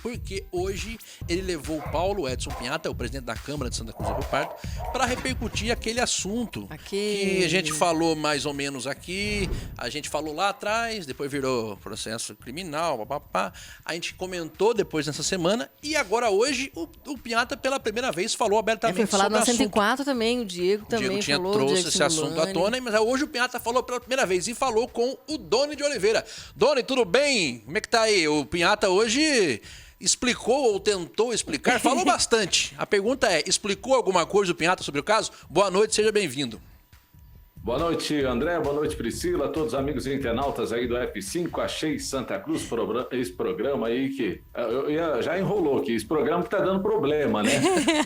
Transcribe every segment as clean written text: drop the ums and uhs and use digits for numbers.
porque hoje ele levou o Paulo Edson Pinhata, o presidente da Câmara de Santa Cruz do Rio Pardo, para repercutir aquele assunto que a gente falou mais ou menos aqui, a gente falou lá atrás, depois virou processo criminal, papapá. A gente comentou depois nessa semana e agora hoje o Pinhata pela primeira vez falou abertamente foi falado sobre o na assunto. 104 também, o Diego também falou. Trouxe esse assunto à tona, mas hoje o Pinhata falou pela primeira vez e falou com o Doni de Oliveira. Doni, tudo bem? Como é que tá aí? O Pinhata hoje explicou ou tentou explicar, falou bastante. A pergunta é, explicou alguma coisa o Pinhata sobre o caso? Boa noite, seja bem-vindo. Boa noite, André. Boa noite, Priscila. Todos os amigos internautas aí do F5. Achei Santa Cruz, esse programa aí que... já enrolou aqui. Esse programa que tá dando problema, né?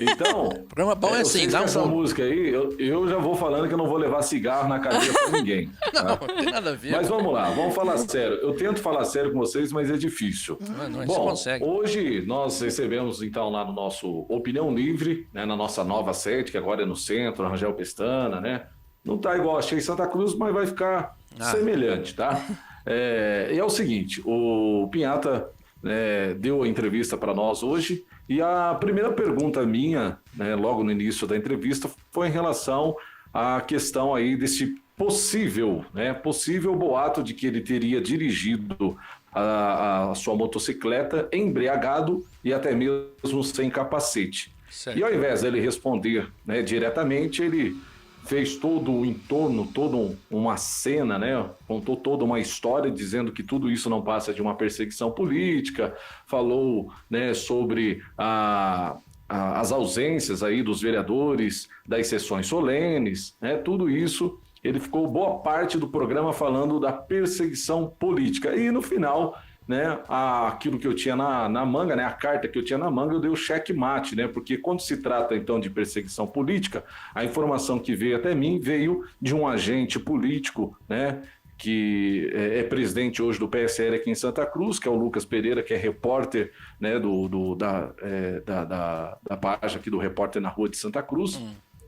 Então... programa bom é assim, dá essa música aí, eu já vou falando que eu não vou levar cigarro na cadeia pra ninguém. Tá? Não tem nada a ver. Mas vamos lá, vamos falar sério. Eu tento falar sério com vocês, mas é difícil. Não Bom, consegue. Hoje nós recebemos, então, lá no nosso Opinião Livre, né, na nossa nova sede, que agora é no centro, Rangel Pestana, né? Não tá igual a Achei Santa Cruz, mas vai ficar semelhante, tá? E é o seguinte, o Pinhata deu a entrevista para nós hoje e a primeira pergunta minha, né, logo no início da entrevista, foi em relação à questão aí desse possível boato de que ele teria dirigido a sua motocicleta embriagado e até mesmo sem capacete. Certo. E ao invés dele responder, né, diretamente, ele fez todo o entorno, toda uma cena, né? Contou toda uma história dizendo que tudo isso não passa de uma perseguição política, falou, né, sobre as ausências aí dos vereadores, das sessões solenes, né? Tudo isso, ele ficou boa parte do programa falando da perseguição política. E no final, né, aquilo que eu tinha na manga, né, a carta que eu tinha na manga, eu dei o checkmate, né, porque quando se trata então de perseguição política, a informação que veio até mim veio de um agente político, né, que é presidente hoje do PSL aqui em Santa Cruz, que é o Lucas Pereira, que é repórter, né, da página aqui do Repórter na Rua de Santa Cruz.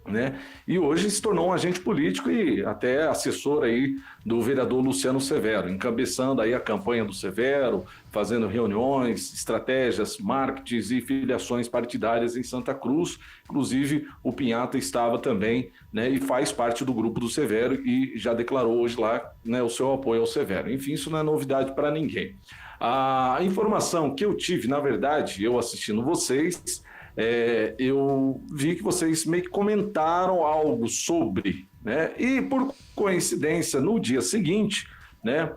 Né? E hoje se tornou um agente político e até assessor aí do vereador Luciano Severo, encabeçando aí a campanha do Severo, fazendo reuniões, estratégias, marketings e filiações partidárias em Santa Cruz. Inclusive o Pinhata estava também, né, e faz parte do grupo do Severo e já declarou hoje lá, né, o seu apoio ao Severo. Enfim, isso não é novidade para ninguém. A informação que eu tive, na verdade, eu assistindo vocês, eu vi que vocês meio que comentaram algo sobre, né? E por coincidência, no dia seguinte, né,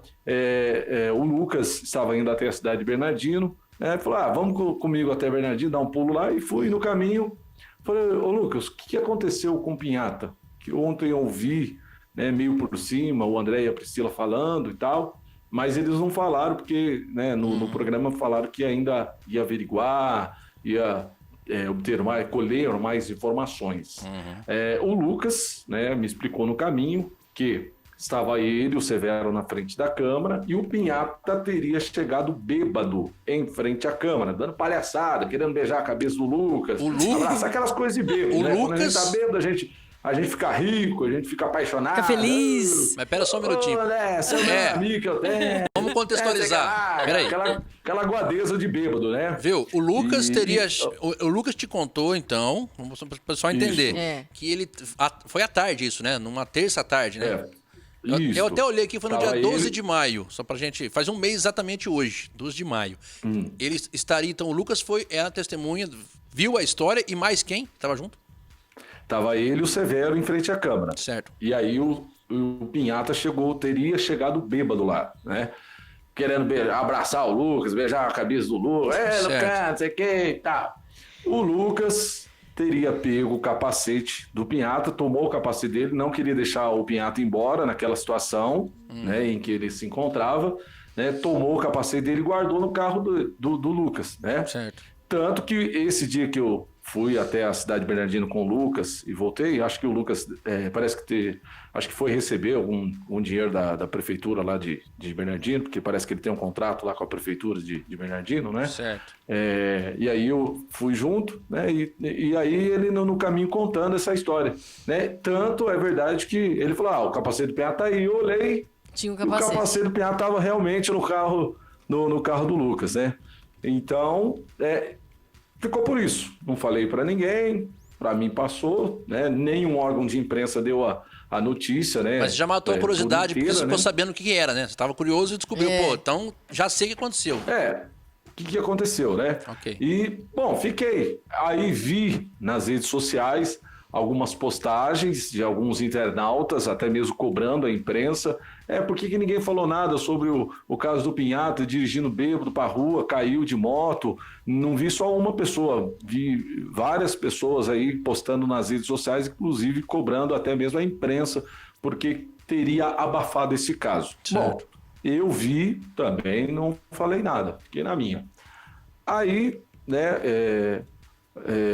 o Lucas estava indo até a cidade de Bernardino, né, falou, vamos comigo até Bernardino, dar um pulo lá, e fui no caminho. Falei, ô Lucas, o que aconteceu com o Pinhata? Que ontem eu ouvi, né, meio por cima, o André e a Priscila falando e tal, mas eles não falaram, porque, né, no programa falaram que ainda ia averiguar, ia... colher mais informações. O Lucas, né, me explicou no caminho que estava ele, o Severo, na frente da Câmara e o Pinhata teria chegado bêbado em frente à Câmara, dando palhaçada, querendo beijar a cabeça do Lucas, abraçar aquelas coisas de bêbado, né? Lucas... Quando a gente tá bêbado, a gente fica rico, a gente fica apaixonado. Fica feliz. Mas pera só um minutinho. Você é o meu amigo que eu tenho. Vamos contextualizar. Peraí. Aquela aguadeza de bêbado, né? Viu? O Lucas o Lucas te contou, então, para o pessoal entender, que ele... Foi à tarde isso, né? Numa terça à tarde, né? Eu até olhei aqui, foi no dia 12 de maio, só pra gente... Faz um mês exatamente hoje, 12 de maio. Ele estaria, então, o Lucas é a testemunha, viu a história e mais quem estava junto? Tava ele e o Severo em frente à Câmara. Certo. E aí o Pinhata teria chegado bêbado lá, né? Querendo abraçar o Lucas, beijar a cabeça do Lucas. Lucas, não sei o que e tal. O Lucas teria pego o capacete do Pinhata, tomou o capacete dele, não queria deixar o Pinhata embora naquela situação, né, em que ele se encontrava, né? Tomou o capacete dele e guardou no carro do Lucas, né? Certo. Tanto que esse dia que eu fui até a cidade de Bernardino com o Lucas e voltei, acho que o Lucas acho que foi receber algum dinheiro da prefeitura lá de Bernardino, porque parece que ele tem um contrato lá com a prefeitura de Bernardino, né? Certo. E aí eu fui junto, né? E aí ele no caminho contando essa história, né? Tanto é verdade que ele falou, o capacete do Pinhata tá aí, eu olhei, tinha um capacete. O capacete do Pinhata estava realmente no carro do Lucas, né? Então, ficou por isso. Não falei para ninguém, para mim passou, né? Nenhum órgão de imprensa deu a notícia, né? Mas já matou a curiosidade, inteira, porque você ficou né? sabendo o que era, né? Você estava curioso e descobriu, pô, então já sei o que aconteceu. O que aconteceu, né? Ok. E, bom, fiquei. Aí vi nas redes sociais algumas postagens de alguns internautas, até mesmo cobrando a imprensa. Por que ninguém falou nada sobre o caso do Pinhata dirigindo bêbado para a rua, caiu de moto? Não vi só uma pessoa, vi várias pessoas aí postando nas redes sociais, inclusive cobrando até mesmo a imprensa, porque teria abafado esse caso. Certo. Bom, eu vi também, não falei nada, fiquei na minha. Aí, né,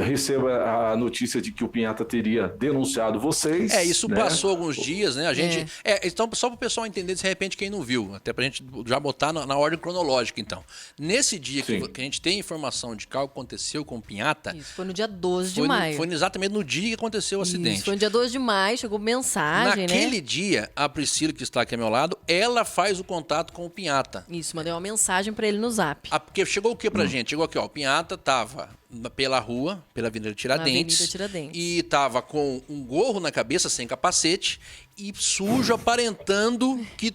recebo a notícia de que o Pinhata teria denunciado vocês. Isso, né? Passou alguns dias, né? A gente. Então, só para o pessoal entender, de repente, quem não viu, até para a gente já botar na ordem cronológica, então. Nesse dia que a gente tem informação de que algo aconteceu com o Pinhata. Isso, foi no dia 12 de maio. Foi exatamente no dia que aconteceu o acidente. Foi no dia 12 de maio, chegou mensagem, Naquele dia, a Priscila, que está aqui ao meu lado, ela faz o contato com o Pinhata. Isso, mandei uma mensagem para ele no Zap. Porque chegou o que pra gente? Chegou aqui, ó, o Pinhata tava pela rua, pela Avenida Tiradentes. E tava com um gorro na cabeça, sem capacete, e sujo, aparentando que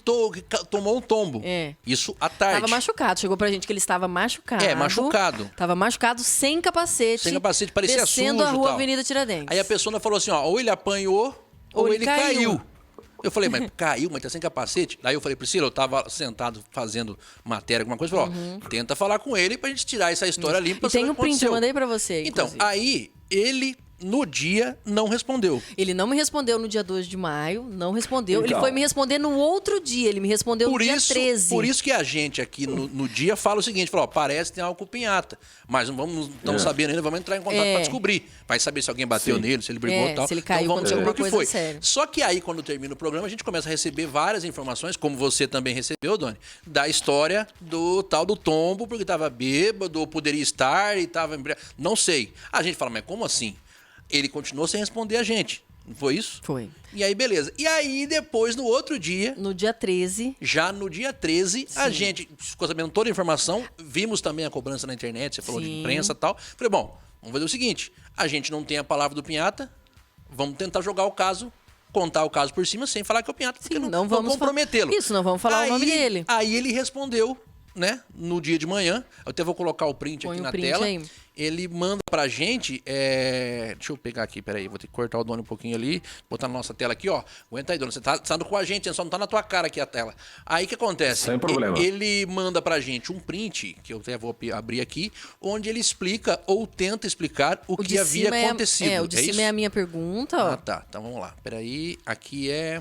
tomou um tombo. Isso à tarde. Tava machucado, chegou pra gente que ele estava machucado. Machucado. Tava machucado, sem capacete. Sem capacete, parecia descendo sujo a rua tal. Avenida Tiradentes. Aí a pessoa falou assim, ó, ou ele apanhou, ou ele caiu. Eu falei, mas caiu, mas tá sem capacete? Daí eu falei, Priscila, eu tava sentado fazendo matéria, alguma coisa, falou, ó, tenta falar com ele pra gente tirar essa história limpa. E tem um print, eu mandei pra você, Então, aí, ele, no dia, não respondeu. Ele não me respondeu no dia 12 de maio, não respondeu. Então, ele foi me responder no outro dia, ele me respondeu no dia 13. Por isso que a gente aqui no dia fala o seguinte, fala, ó, parece que tem algo com o Pinhata, mas não estamos sabendo ainda, vamos entrar em contato pra descobrir. Vai saber se alguém bateu nele, se ele brigou e tal. Se ele caiu, então vamos descobrir o que foi. Sério. Só que aí, quando termina o programa, a gente começa a receber várias informações, como você também recebeu, Doni, da história do tal do tombo, porque estava bêbado, ou poderia estar e estava... Não sei. A gente fala, mas como assim? Ele continuou sem responder a gente. Não foi isso? Foi. E aí, beleza. E aí, depois, no outro dia... No dia 13. Já no dia 13, a gente ficou sabendo toda a informação. Vimos também a cobrança na internet, você falou de imprensa e tal. Falei, bom, vamos fazer o seguinte. A gente não tem a palavra do Pinhata. Vamos tentar jogar o caso, contar o caso por cima, sem falar que é o Pinhata, porque não vamos comprometê-lo. Isso, não vamos falar o nome dele. Aí ele respondeu, né, no dia de manhã. Eu até vou colocar o print aqui na tela. Aí. Ele manda pra gente, deixa eu pegar aqui, peraí, vou ter que cortar o Doni um pouquinho ali, botar na nossa tela aqui, ó. Aguenta aí, Doni, você tá com a gente, só não tá na tua cara aqui a tela. Aí o que acontece? Sem problema. Ele manda pra gente um print, que eu até vou abrir aqui, onde ele explica ou tenta explicar o que havia acontecido. O de cima é a minha pergunta, ó. Ah, tá. Então vamos lá. Peraí, aqui é...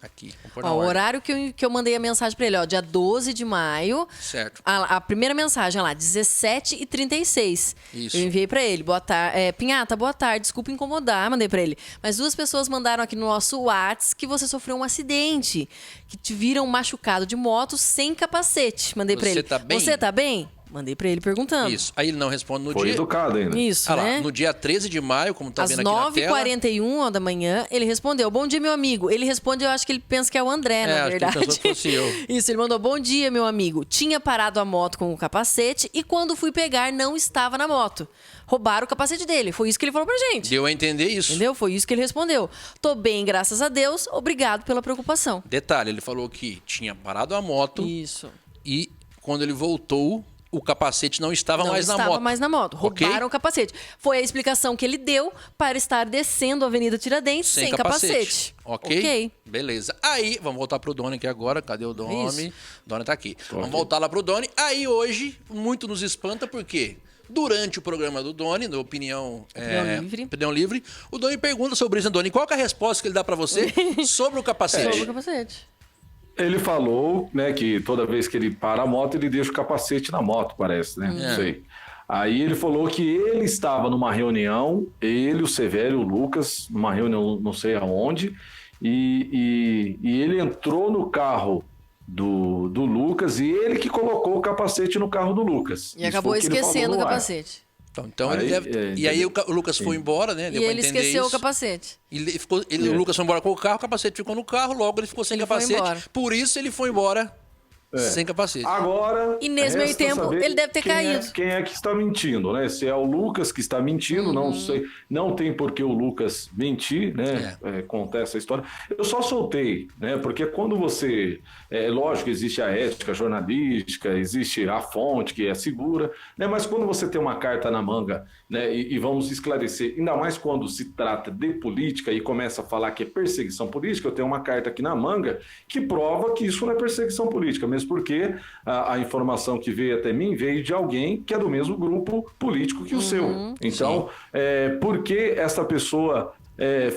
Aqui, o horário que eu mandei a mensagem pra ele, ó, dia 12 de maio. Certo. A primeira mensagem, lá, 17h36. Isso. Eu enviei pra ele, boa tarde. Pinhata, boa tarde, desculpa incomodar, mandei pra ele. Mas 2 pessoas mandaram aqui no nosso WhatsApp que você sofreu um acidente, que te viram machucado de moto sem capacete. Mandei pra ele. Tá bem? Você tá bem? Mandei pra ele perguntando. Isso. Aí ele não responde no Foi dia... educado ainda. Isso, né? Lá, no dia 13 de maio, como tá vendo aqui na tela... Às 9h41 da manhã, ele respondeu, bom dia, meu amigo. Ele responde, eu acho que ele pensa que é o André, na verdade. Acho que ele pensou que fosse eu. Isso, ele mandou, bom dia, meu amigo. Tinha parado a moto com o capacete e quando fui pegar, não estava na moto. Roubaram o capacete dele. Foi isso que ele falou pra gente. Deu a entender isso. Entendeu? Foi isso que ele respondeu. Tô bem, graças a Deus. Obrigado pela preocupação. Detalhe, ele falou que tinha parado a moto. Isso. E quando ele voltou... O capacete não estava mais na moto. Não estava mais na moto. Roubaram o capacete. Foi a explicação que ele deu para estar descendo a Avenida Tiradentes sem capacete. Ok? Beleza. Aí, vamos voltar pro Doni aqui agora. Cadê o Doni? Doni tá aqui. Vamos voltar lá pro Doni. Aí hoje, muito nos espanta, porque durante o programa do Doni, no Opinião Livre, o Doni pergunta sobre isso. Doni, qual que é a resposta que ele dá para você sobre o capacete? Sobre o capacete. Ele falou, né, que toda vez que ele para a moto, ele deixa o capacete na moto, parece, né? Não sei. Aí ele falou que ele estava numa reunião, ele, o Severo e o Lucas, numa reunião não sei aonde, e ele entrou no carro do Lucas e ele que colocou o capacete no carro do Lucas. E acabou esquecendo o capacete. Então ele deve... E aí o Lucas foi embora, né? Deu e ele esqueceu isso. o capacete. O Lucas foi embora com o carro, o capacete ficou no carro, logo ele ficou sem capacete. Por isso ele foi embora Sem capacete. Agora, e nesse meio tempo, ele deve ter caído. Quem é que está mentindo, né? Se é o Lucas que está mentindo, não sei. Não tem por que o Lucas mentir, né? Contar essa história. Eu só soltei, né? Porque quando você... lógico, existe a ética jornalística, existe a fonte que é segura, né? Mas quando você tem uma carta na manga, né? E vamos esclarecer, ainda mais quando se trata de política e começa a falar que é perseguição política, eu tenho uma carta aqui na manga que prova que isso não é perseguição política, mesmo porque a informação que veio até mim veio de alguém que é do mesmo grupo político que o seu. Então, por que essa pessoa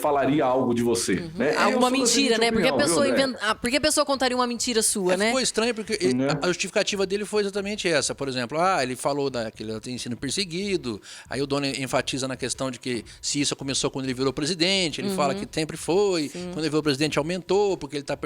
falaria algo de você? Né? Alguma mentira, né? Porque a pessoa contaria uma mentira sua, né? Ficou estranho porque a justificativa dele foi exatamente essa. Por exemplo, ele falou que ele tem sido perseguido, aí o dono enfatiza na questão de que se isso começou quando ele virou presidente, ele fala que sempre foi, quando ele virou presidente aumentou, porque ele está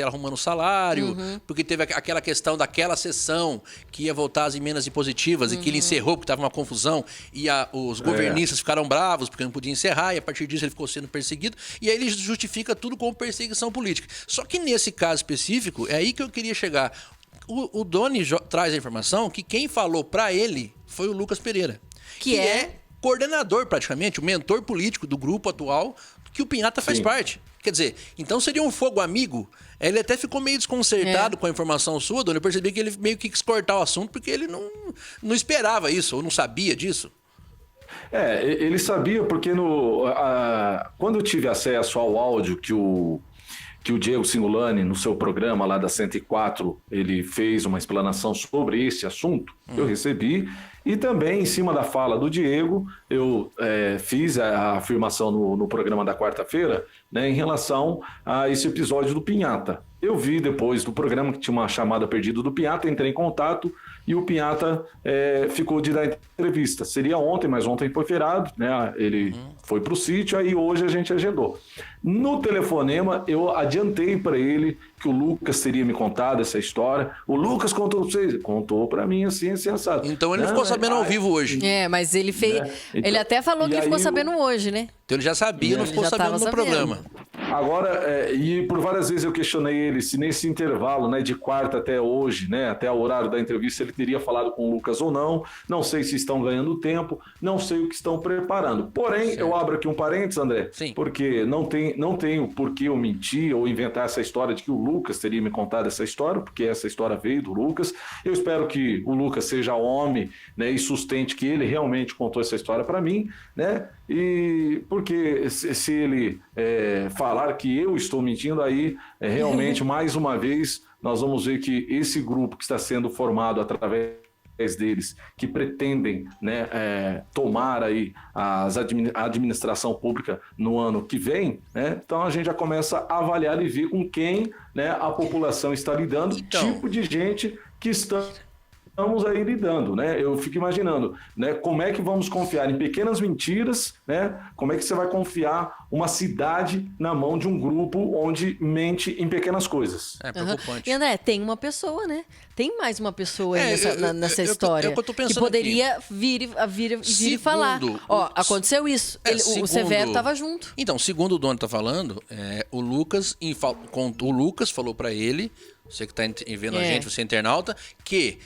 arrumando salário, porque teve aquela questão daquela sessão que ia voltar às emendas impositivas e que ele encerrou porque estava uma confusão e os governistas ficaram bravos porque não podia encerrar e a partir disso ele ficou sendo perseguido, e aí ele justifica tudo como perseguição política. Só que nesse caso específico, é aí que eu queria chegar. O Doni traz a informação que quem falou para ele foi o Lucas Pereira, que é coordenador praticamente, o mentor político do grupo atual que o Pinhata faz parte. Quer dizer, então seria um fogo amigo. Ele até ficou meio desconcertado com a informação sua, Doni. Eu percebi que ele meio que quis cortar o assunto porque ele não esperava isso, ou não sabia disso. Ele sabia porque quando eu tive acesso ao áudio que o Diego Singolani, no seu programa lá da 104, ele fez uma explanação sobre esse assunto, eu recebi, e também em cima da fala do Diego, eu fiz a afirmação no programa da quarta-feira, né, em relação a esse episódio do Pinhata. Eu vi depois do programa que tinha uma chamada perdida do Pinhata, entrei em contato e o Pinhata ficou de dar entrevista. Seria ontem, mas ontem foi feriado, né? Ele foi para o sítio, aí hoje a gente agendou. No telefonema, eu adiantei para ele que o Lucas teria me contado essa história. O Lucas contou para vocês? Contou para mim assim, sensado. Então ele ficou sabendo ao vivo hoje. Mas ele fez... Então, ele até falou que ficou sabendo hoje, né? Então ele já sabia, não ficou sabendo no programa. Agora, e por várias vezes eu questionei ele se nesse intervalo, né, de quarta até hoje, né, até o horário da entrevista, ele teria falado com o Lucas ou não. Não sei se estão ganhando tempo, não sei o que estão preparando. Porém, eu abro aqui um parênteses, André, porque não tenho por que eu mentir ou inventar essa história de que o Lucas teria me contado essa história, porque essa história veio do Lucas. Eu espero que o Lucas seja homem, né, e sustente que ele realmente contou essa história para mim, né? E porque se ele falar que eu estou mentindo, aí realmente, mais uma vez, nós vamos ver que esse grupo que está sendo formado através deles, que pretendem, né, tomar aí a administração pública no ano que vem, né? Então a gente já começa a avaliar e ver com quem, né, a população está lidando, tipo de gente que estamos aí lidando, né? Eu fico imaginando, né? Como é que vamos confiar em pequenas mentiras, né? Como é que você vai confiar uma cidade na mão de um grupo onde mente em pequenas coisas? É preocupante. E André, tem uma pessoa, né? Tem mais uma pessoa aí nessa história que poderia vir e falar. Aconteceu isso. O Severo estava junto. Então, segundo o Doni está falando, o Lucas falou para ele, você que está vendo a gente, você é internauta, que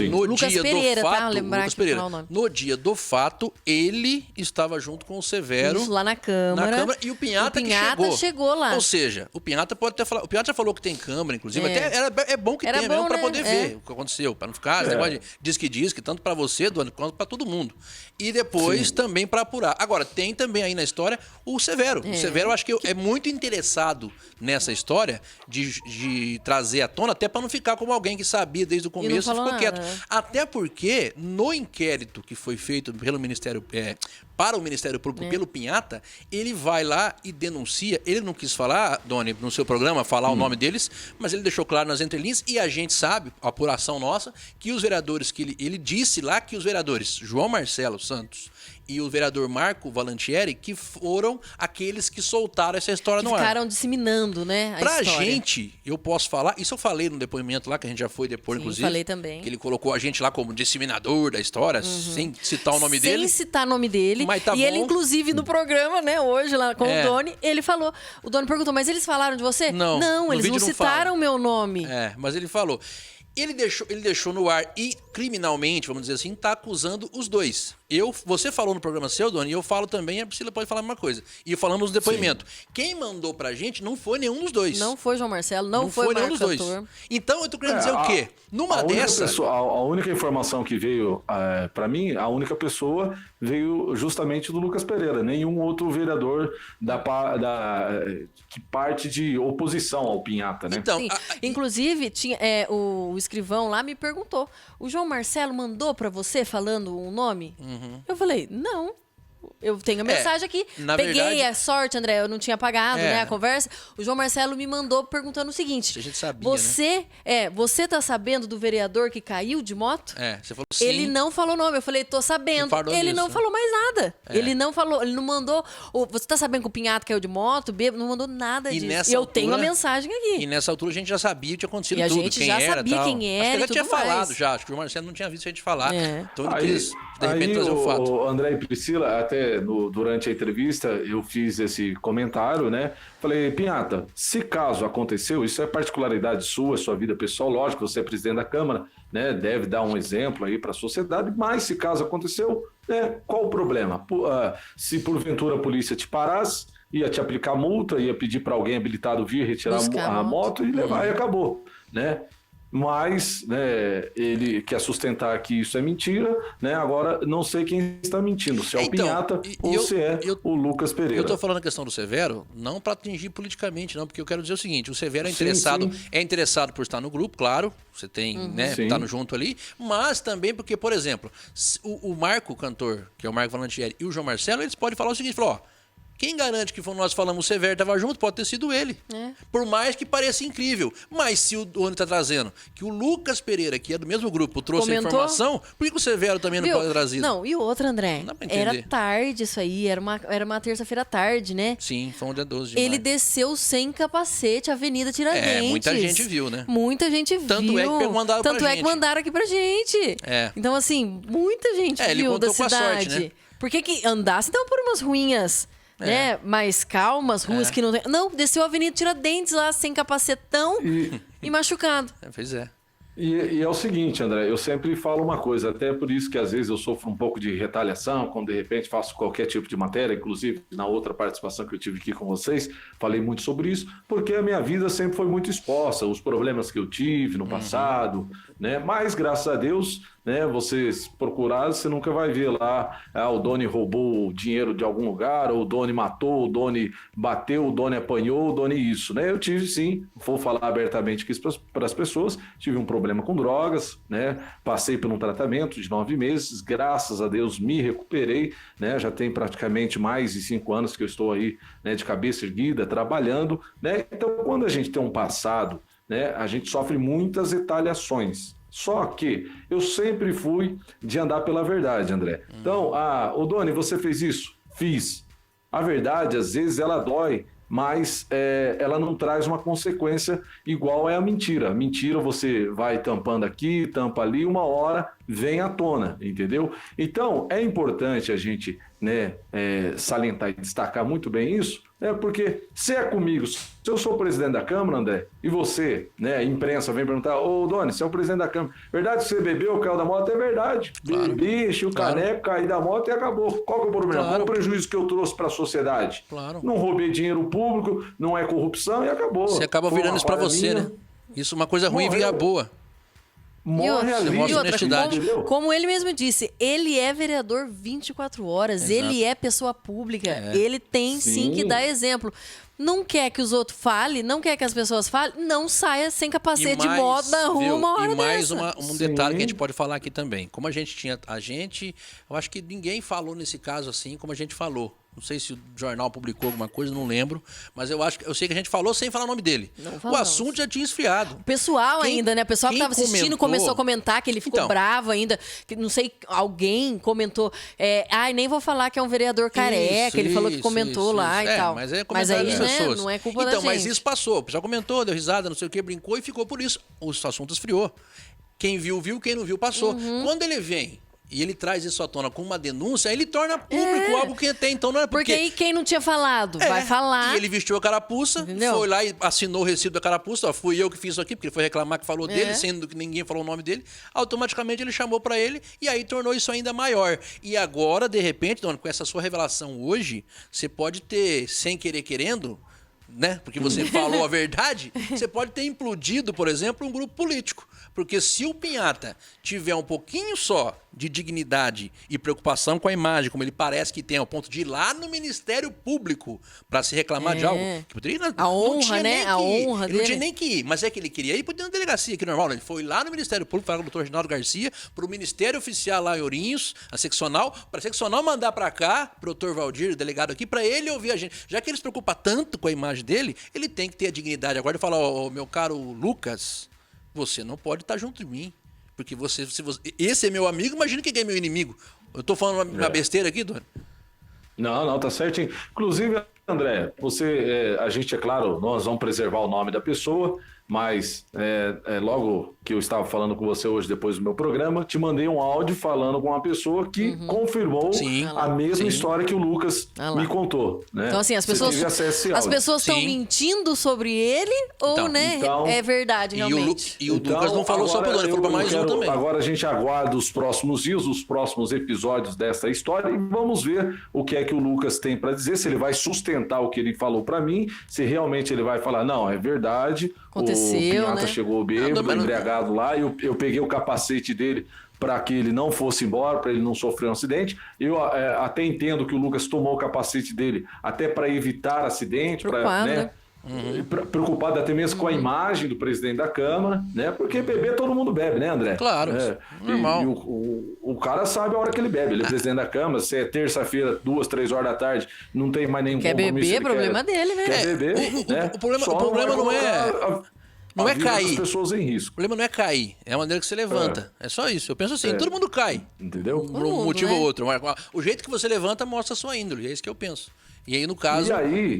no Lucas dia Pereira, do fato, tá? Lembrar Lucas que Pereira, falar o nome. no dia do fato, ele estava junto com o Severo. Isso, lá na Câmara. E o Pinhata que chegou lá. Ou seja, o Pinhata pode ter falado. O Pinhata já falou que tem câmera, inclusive. Até é bom que tenha mesmo para poder ver o que aconteceu. Para não ficar esse negócio de diz que tanto para você, Doni, quanto para todo mundo. E depois também para apurar. Agora, tem também aí na história o Severo. O Severo, eu acho que é muito interessado nessa história de trazer à tona, até para não ficar como alguém que sabia desde o começo e ficou quieto. Até porque no inquérito que foi feito pelo Ministério para o Ministério Público pelo Pinhata, ele vai lá e denuncia. Ele não quis falar, Doni, no seu programa, falar o nome deles, mas ele deixou claro nas entrelinhas e a gente sabe, a apuração nossa, que os vereadores, que ele disse lá que os vereadores João Marcelo Santos e o vereador Marco Valantieri, que foram aqueles que soltaram essa história no ar. Ficaram disseminando, né, a pra história. Gente, eu posso falar, isso eu falei no depoimento lá, que a gente já foi depois, inclusive. Falei também. Que ele colocou a gente lá como disseminador da história, sem citar o nome dele. Sem citar o nome dele. Mas tá bom. Ele, inclusive, no programa, né, hoje, lá com o Doni, ele falou, o Doni perguntou, mas eles falaram de você? Não, eles não citaram o meu nome. Mas ele falou. Ele deixou no ar e, criminalmente, vamos dizer assim, está acusando os dois. Você falou no programa seu, Doni, e eu falo também, a Priscila pode falar a mesma coisa. E falamos nos depoimentos. Quem mandou pra gente não foi nenhum dos dois. Não foi João Marcelo, não foi nenhum dos dois. Então, eu tô querendo dizer o quê? Numa dessa... A única informação que veio pra mim, a única pessoa veio justamente do Lucas Pereira. Nenhum outro vereador que parte de oposição ao Pinhata, né? Então, inclusive, tinha, o escrivão lá me perguntou, o João Marcelo mandou pra você falando um nome? Eu falei, não. Eu tenho a mensagem aqui. Peguei verdade, a sorte, André, eu não tinha apagado, né, a conversa. O João Marcelo me mandou perguntando o seguinte. A gente sabia, né? Você tá sabendo do vereador que caiu de moto? Você falou sim. Ele não falou nome. Eu falei, tô sabendo. Ele não falou mais nada. Ele não falou, ele não mandou. Você tá sabendo que o Pinhata caiu de moto? Não mandou nada disso. E eu tenho a mensagem aqui. E nessa altura a gente já sabia o que tinha acontecido e tudo. A gente já sabia quem era. Acho que ele já tinha falado mais. já. Acho que o Marcelo não tinha visto a gente falar. Então ele quis, de aí repente, trazer o fato. André e Priscila, até durante a entrevista, eu fiz esse comentário, né? Falei, Pinhata, se caso aconteceu, isso é particularidade sua vida pessoal, lógico, você é presidente da Câmara, né? Deve dar um exemplo aí para a sociedade, mas se caso aconteceu, né? Qual o problema? Se porventura a polícia te parasse, ia te aplicar multa, ia pedir para alguém habilitado vir retirar a moto e levar e acabou, né? Mas, né, ele quer sustentar que isso é mentira, né? Agora, não sei quem está mentindo, se é o Pinhata ou se é o Lucas Pereira. Eu estou falando a questão do Severo, não para atingir politicamente, não, porque eu quero dizer o seguinte, o Severo é interessado por estar no grupo, claro, você tem, né, tá no junto ali, mas também porque, por exemplo, o Marco, o cantor, que é o Marco Valantieri, e o João Marcelo, eles podem falar o seguinte, quem garante que nós falamos o Severo estava junto, pode ter sido ele. Por mais que pareça incrível. Mas se o Doni está trazendo que o Lucas Pereira, que é do mesmo grupo, trouxe a informação, por que o Severo também não pode trazer? Não, e outra, André, não dá pra entender. Era tarde isso aí, era uma terça-feira à tarde, né? Sim, foi um dia 12 de maio. Ele desceu sem capacete, Avenida Tiradentes. Muita gente viu, né? Muita gente viu. Tanto é que mandaram pra gente. Tanto é que mandaram aqui pra gente. Então, assim, muita gente viu da cidade. Com a sorte, né? Por que andasse então por umas ruinhas... né? Mais calmas, ruas que não tem... Não, desceu a Avenida Tiradentes lá, sem capacetão e machucado. Pois é. E é o seguinte, André, eu sempre falo uma coisa, até por isso que às vezes eu sofro um pouco de retaliação, quando de repente faço qualquer tipo de matéria, inclusive na outra participação que eu tive aqui com vocês, falei muito sobre isso, porque a minha vida sempre foi muito exposta, os problemas que eu tive no passado, né? Mas graças a Deus, né, vocês procurarem, você nunca vai ver lá, o Doni roubou dinheiro de algum lugar, ou o Doni matou, o Doni bateu, o Doni apanhou, o Doni isso, né? Eu tive sim, vou falar abertamente aqui para as pessoas, tive um problema com drogas, né? Passei por um tratamento de 9 meses, graças a Deus me recuperei, né? Já tem praticamente mais de 5 anos que eu estou aí, né, de cabeça erguida, trabalhando, né? Então, quando a gente tem um passado, né, a gente sofre muitas retaliações. Só que eu sempre fui de andar pela verdade, André. Então, ô Doni, você fez isso? Fiz. A verdade, às vezes, ela dói, mas ela não traz uma consequência igual é a mentira. A mentira você vai tampando aqui, tampa ali, uma hora vem à tona, entendeu? Então, é importante a gente, né, salientar e destacar muito bem isso, né, porque se é comigo, se eu sou o presidente da Câmara, André, e você, né, a imprensa vem perguntar, ô Doni, você é o presidente da Câmara, verdade que você bebeu, caiu da moto? É verdade. Claro. Bebi, enchi o caneco, caí da moto e acabou. Qual que é o problema? Qual é o prejuízo que eu trouxe para a sociedade? Claro. Não roubei dinheiro público, não é corrupção e acabou. Você acaba virando isso para você, né? Isso é uma coisa ruim vira boa. E outra, como ele mesmo disse, ele é vereador 24 horas, Exato. Ele é pessoa pública, ele tem sim que dar exemplo. Não quer que os outros falem, não quer que as pessoas falem, não saia sem capacete de moto na rua uma hora E mais dessa. um detalhe que a gente pode falar aqui também. Como a gente, eu acho que ninguém falou nesse caso assim como a gente falou. Não sei se o jornal publicou alguma coisa, não lembro. Mas eu sei que a gente falou sem falar o nome dele. O assunto já tinha esfriado. O pessoal ainda, né? O pessoal que estava assistindo começou a comentar que ele ficou bravo ainda. Que, não sei, alguém comentou. Nem vou falar que é um vereador careca. Ele falou que comentou lá e tal. Mas é comentário das pessoas. Não é culpa da gente. Mas isso passou. O pessoal comentou, deu risada, não sei o que, brincou e ficou por isso. O assunto esfriou. Quem viu, viu. Quem não viu, passou. Quando ele vem e ele traz isso à tona com uma denúncia, aí ele torna público algo que até então não é porque aí quem não tinha falado vai falar. E ele vestiu a carapuça, entendeu? Foi lá e assinou o recibo da carapuça, ó, fui eu que fiz isso aqui, porque ele foi reclamar que falou dele, sendo que ninguém falou o nome dele. Automaticamente ele chamou pra ele e aí tornou isso ainda maior. E agora, de repente, Dona, com essa sua revelação hoje, você pode ter, sem querer querendo, né? Porque você falou a verdade, você pode ter implodido, por exemplo, um grupo político. Porque se o Pinhata tiver um pouquinho só de dignidade e preocupação com a imagem, como ele parece que tem, ao ponto de ir lá no Ministério Público para se reclamar de algo, que poderia, a honra, né? A honra dele. Não tinha nem que ir, mas é que ele queria ir para uma delegacia, que normal, né? Ele foi lá no Ministério Público, falar com o doutor Reginaldo Garcia, para o Ministério Oficial lá em Ourinhos, a seccional, para a seccional mandar para cá, para o doutor Valdir, o delegado aqui, para ele ouvir a gente. Já que ele se preocupa tanto com a imagem dele, ele tem que ter a dignidade agora de falar, meu caro Lucas, você não pode estar junto de mim. Porque esse é meu amigo, imagina quem é meu inimigo. Eu tô falando uma besteira aqui, Dona? Não, tá certinho. Inclusive, André, a gente, é claro, nós vamos preservar o nome da pessoa, mas logo que eu estava falando com você hoje, depois do meu programa, te mandei um áudio falando com uma pessoa que confirmou a mesma história que o Lucas me contou. Né? Então, assim, as pessoas estão mentindo sobre ele ou, então, é verdade, realmente? E o Lucas não falou só pro Dona, ele falou pra mais um também. Agora a gente aguarda os próximos dias, os próximos episódios dessa história e vamos ver o que é que o Lucas tem para dizer, se ele vai sustentar o que ele falou para mim, se realmente ele vai falar, não, é verdade, aconteceu, o Pinhata chegou bêbado, embriagado lá, e eu peguei o capacete dele para que ele não fosse embora, para ele não sofrer um acidente. Eu até entendo que o Lucas tomou o capacete dele até para evitar acidente, preocupado até mesmo com a imagem do presidente da Câmara, né? Porque beber todo mundo bebe, né, André? Claro, normal. E o cara sabe a hora que ele bebe. Ele é presidente da Câmara, se é terça-feira, 2, 3 horas da tarde, não tem mais nenhum compromisso. Quer beber, problema dele, né? Quer beber, né? O problema não é... Não é cair. Pessoas em risco. O problema não é cair, é a maneira que você levanta. É só isso. Eu penso assim, todo mundo cai. Entendeu? Por um motivo ou outro. O jeito que você levanta mostra a sua índole. É isso que eu penso. E aí, no caso,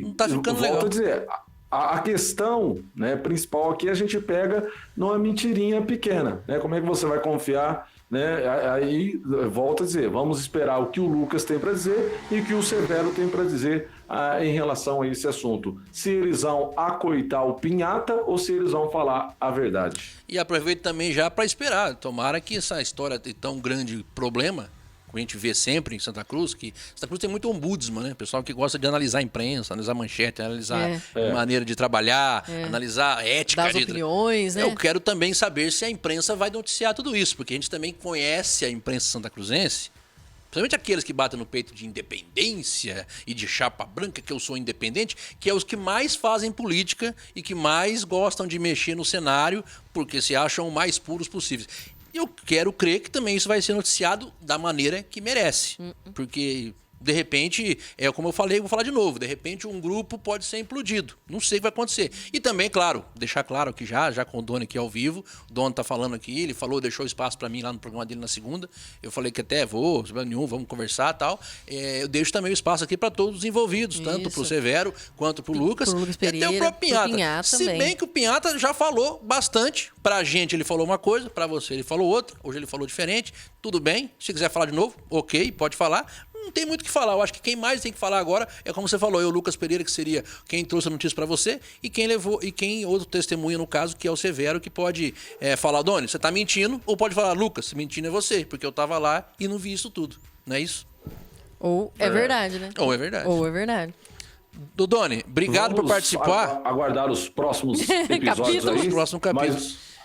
não tá ficando legal. Volto a dizer, a questão, né, principal aqui, a gente pega numa mentirinha pequena. Né? Como é que você vai confiar? Né? Aí, volto a dizer, vamos esperar o que o Lucas tem para dizer e o que o Severo tem para dizer em relação a esse assunto. Se eles vão acoitar o Pinhata ou se eles vão falar a verdade. E aproveito também já para esperar. Tomara que essa história de tão grande problema, que a gente vê sempre em Santa Cruz, que Santa Cruz tem muito ombudsman, né? Pessoal que gosta de analisar a imprensa, analisar manchete, analisar maneira de trabalhar, analisar a ética. Das opiniões, né? Eu quero também saber se a imprensa vai noticiar tudo isso, porque a gente também conhece a imprensa santacruzense, principalmente aqueles que batem no peito de independência e de chapa branca, que eu sou independente, que é os que mais fazem política e que mais gostam de mexer no cenário, porque se acham o mais puros possíveis. Eu quero crer que também isso vai ser noticiado da maneira que merece. Porque, de repente, como eu falei, vou falar de novo, de repente um grupo pode ser implodido. Não sei o que vai acontecer. E também, claro, deixar claro aqui já com o Doni aqui ao vivo, o Doni tá falando aqui, ele falou, deixou espaço para mim lá no programa dele na segunda. Eu falei que até vou, vamos conversar e tal. Eu deixo também o espaço aqui para todos os envolvidos, tanto pro Severo quanto pro Lucas. Pro Lucas Pereira, e até o próprio Pinhata. Se bem que o Pinhata já falou bastante. Pra gente ele falou uma coisa, pra você ele falou outra. Hoje ele falou diferente. Tudo bem. Se quiser falar de novo, ok, pode falar. Não tem muito o que falar. Eu acho que quem mais tem que falar agora é como você falou, o Lucas Pereira, que seria quem trouxe a notícia para você, e quem outro testemunha, no caso, que é o Severo, que pode falar, Doni, você tá mentindo, ou pode falar, Lucas, mentindo é você, porque eu tava lá e não vi isso tudo. Não é isso? Ou é verdade, né? Ou é verdade. Ou é verdade. Doni, obrigado por participar. Aguardar os próximos episódios aí. Os próximos capítulos.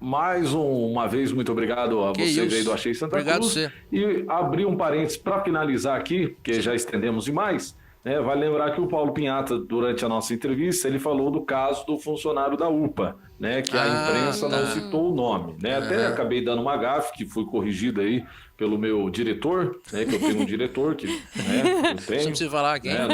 Mais uma vez, muito obrigado a vocês aí do Achei Santa Cruz. Você. E abrir um parênteses para finalizar aqui, porque já estendemos demais, né? Vale lembrar que o Paulo Pinhata, durante a nossa entrevista, ele falou do caso do funcionário da UPA, né? Que a imprensa não citou o nome, né? Até acabei dando uma gafe, que foi corrigida aí pelo meu diretor, né? Que eu tenho um diretor que, né? Eu tenho. Não precisa falar aqui. Né?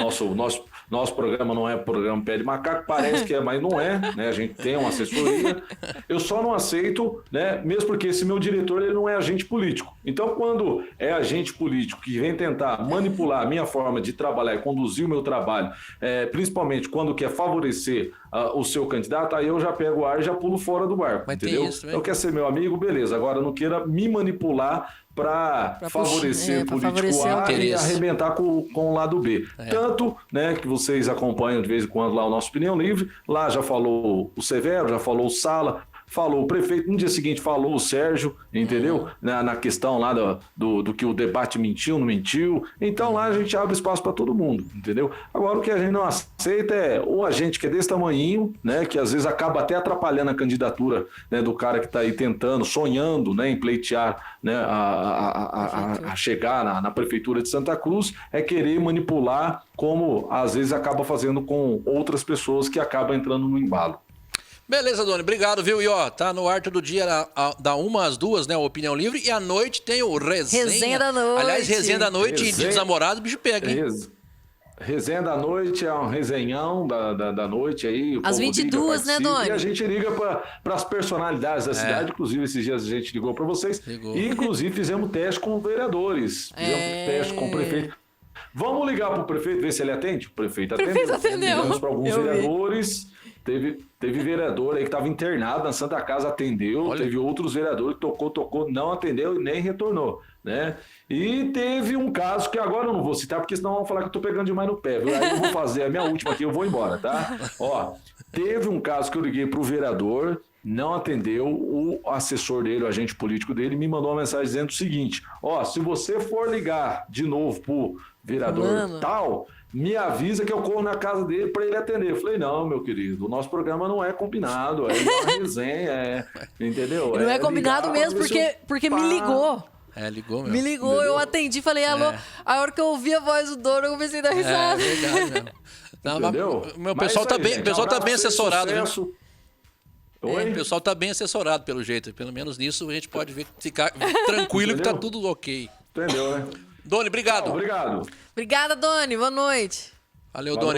Nosso programa não é programa Pé de Macaco, parece que é, mas não é, né? A gente tem uma assessoria. Eu só não aceito, né? Mesmo porque esse meu diretor, ele não é agente político. Então, quando é agente político que vem tentar manipular a minha forma de trabalhar e conduzir o meu trabalho, principalmente quando quer favorecer o seu candidato, aí eu já pego o ar e já pulo fora do barco, mas entendeu? Tem isso, então, quer ser meu amigo, beleza. Agora, não queira me manipular para favorecer pra político favorecer A o e interesse. arrebentar com o lado B. Tanto, né, que vocês acompanham de vez em quando lá o nosso Opinião Livre, lá já falou o Severo, já falou o Sala, falou o prefeito, no dia seguinte falou o Sérgio, entendeu? Na questão lá do que o debate mentiu, não mentiu. Então lá a gente abre espaço para todo mundo, entendeu? Agora o que a gente não aceita é ou a gente que é desse tamanhinho, né, que às vezes acaba até atrapalhando a candidatura, né, do cara que está aí tentando, sonhando, né, em pleitear, né, a chegar na prefeitura de Santa Cruz, é querer manipular, como às vezes acaba fazendo com outras pessoas que acabam entrando no embalo. Beleza, Doni, obrigado, viu? E ó, tá no ar todo dia, da 1 às 2, né, Opinião Livre, e à noite tem o Resenha da Noite. Aliás, Resenha da Noite, Dia dos Namorados, o bicho pega, hein? Resenha da Noite é um resenhão da noite aí. O às povo 22, liga, né, Doni? E a gente liga para as personalidades da cidade, inclusive esses dias a gente ligou para vocês. E inclusive fizemos teste com vereadores, fizemos teste com o prefeito. Vamos ligar para o prefeito, ver se ele atende? O prefeito atendeu. Ligamos para alguns vereadores. Teve vereador aí que estava internado na Santa Casa, atendeu. Olha. Teve outros vereadores que tocou, não atendeu e nem retornou, né? E teve um caso que agora eu não vou citar, porque senão vão falar que eu tô pegando demais no pé, viu? Aí eu vou fazer a minha última aqui, eu vou embora, tá? Ó, teve um caso que eu liguei pro vereador, não atendeu, o assessor dele, o agente político dele, me mandou uma mensagem dizendo o seguinte: ó, se você for ligar de novo pro vereador tal, me avisa que eu corro na casa dele para ele atender. Eu falei, não, meu querido, o nosso programa não é combinado, é uma resenha, entendeu? Não é combinado mesmo, porque me ligou. Ligou mesmo. Me ligou, entendeu? Eu atendi, falei, alô. A hora que eu ouvi a voz do dono, eu comecei a dar risada. É verdade mesmo. Não, meu pessoal tá bem, pessoal tá bem assessorado, viu? Oi? O pessoal tá bem assessorado, pelo jeito. Pelo menos nisso a gente pode ficar tranquilo que tá tudo ok. Entendeu, né? Doni, obrigado. Obrigado. Obrigada, Doni. Boa noite. Valeu, Doni.